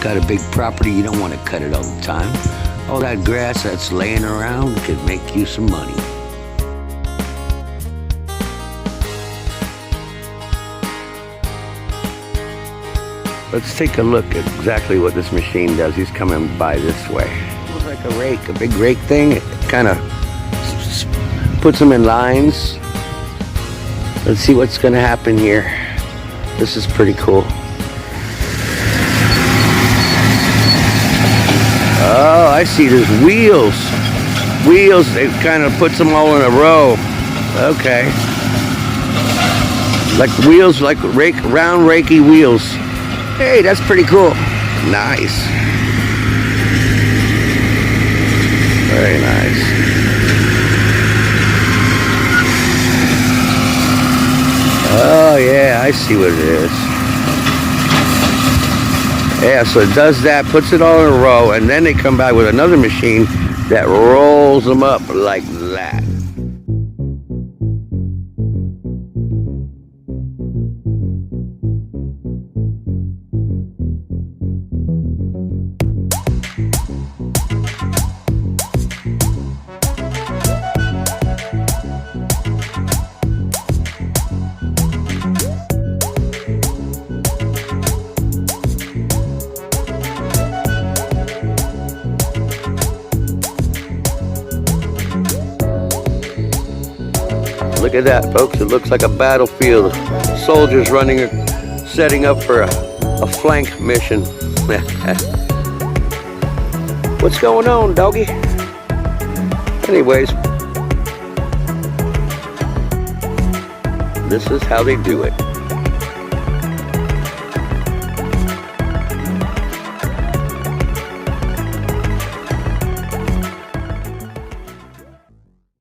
got a big property, you don't want to cut it all the time. All that grass that's laying around could make you some money. Let's take a look at exactly what this machine does. He's coming by this way. It looks like a rake, a big rake thing. It kind of puts them in lines. Let's see what's going to happen here. This is pretty cool. Oh, I see. There's wheels. Wheels, it kind of puts them all in a row. Okay. Like wheels, like round rakey wheels. Hey, that's pretty cool. Nice. Very nice. Oh yeah, I see what it is. Yeah, so it does that, puts it all in a row, and then they come back with another machine that rolls them up like that. Look at that, folks. It looks like a battlefield. Soldiers running, setting up for a flank mission. What's going on, doggy? Anyways, this is how they do it.